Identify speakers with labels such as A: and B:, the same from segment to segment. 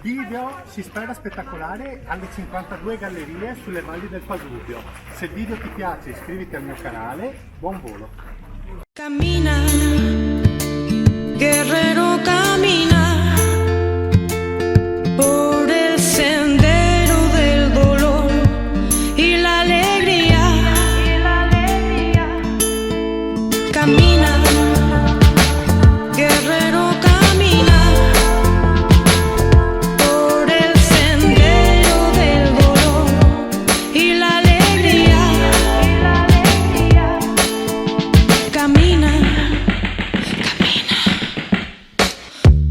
A: Video si spera spettacolare alle 52 gallerie sulle valli del Pasubio. Se il video ti piace iscriviti al mio canale, buon volo!
B: Camina, guerrero camina por el sendero del dolor y la alegría. Camina, guerrero camina por el sendero del dolor y la alegría. Camina.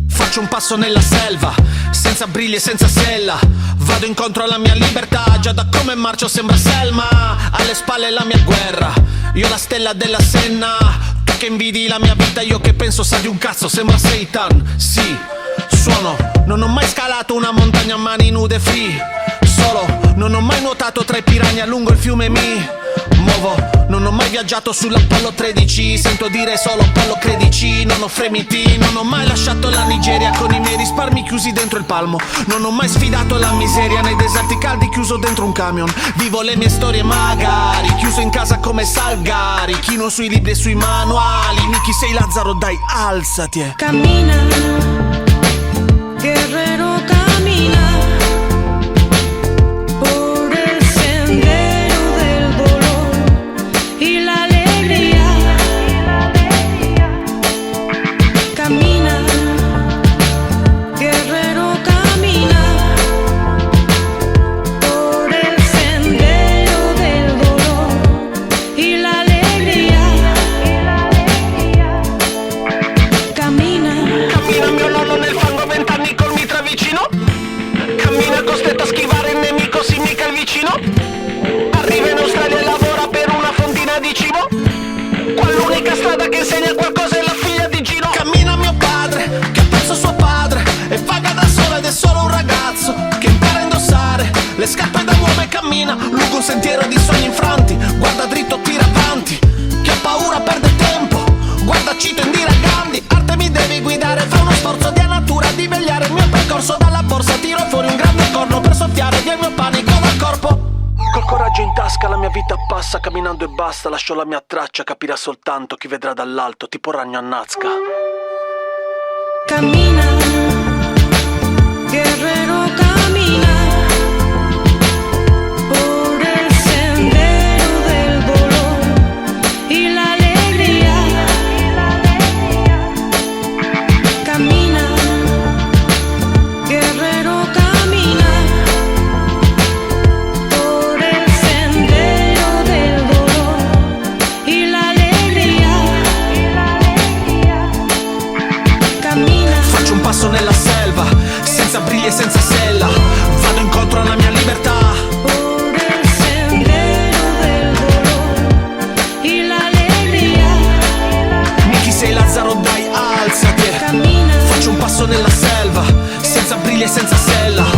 C: Faccio un passo nella selva, senza briglie e senza sella. Vado incontro alla mia libertà, già da come marcio sembra Selma. Alle spalle la mia guerra, io la stella della Senna. Tu che invidi la mia vita, io che penso sa di un cazzo, sembra Satan. Sì, suono, non ho mai scalato una montagna a mani nude free. Solo, non ho mai nuotato tra i piranha lungo il fiume mi muovo. Non ho mai viaggiato sull'Apollo 13, sento dire solo Apollo credici. Non ho fremiti, non ho mai lasciato la Nigeria con i miei risparmi chiusi dentro il palmo. Non ho mai sfidato la miseria nei deserti caldi chiuso dentro un camion. Vivo le mie storie magari, chiuso in casa come Salgari. Chino sui libri e sui manuali, Miki sei Lazzaro dai alzati.
B: Camina, guerrero camina por el sendero del dolor y la alegría. Camina, guerrero camina por el sendero del dolor y la alegría. Camina.
C: Cammina mio nonno nel fango 20 anni col mitra vicino. Cammina costretto a schivare il nemico, sì mica il vicino. Arriva in Australia e lavora per una fontina di cibo. Qua l'unica strada che insegna qualcosa è la figlia di Gino. Cammina mio padre, che ha perso suo padre e vaga da sola ed è solo un ragazzo che impara a indossare le scarpe da uomo e cammina lungo un sentiero di sogni infranti. Guarda dritto, tira avanti, chi ha paura perde tempo. Guarda cito Indira Gandhi, arte mi devi guidare, fa uno sforzo di natura di vegliare il mio percorso dalla borsa, tiro fuori un grande corno per soffiare via il mio panico dal corpo. Col coraggio in tasca la mia vita passa, camminando e basta, lascio la mia traccia, capirà soltanto chi vedrà dall'alto, tipo ragno a Nazca.
B: Camina, guerrero camina por el sendero del dolor y la alegría. Camina, guerrero camina por el sendero del dolor y la alegría. Camina.
C: Faccio un passo nella selva, senza briglie e senza sella. Vado incontro alla mia libertà.
B: Por el sendero del dolor y la alegría.
C: Miki sei Lazzaro dai alzati.
B: Camina.
C: Faccio un passo nella selva, senza briglie e senza sella.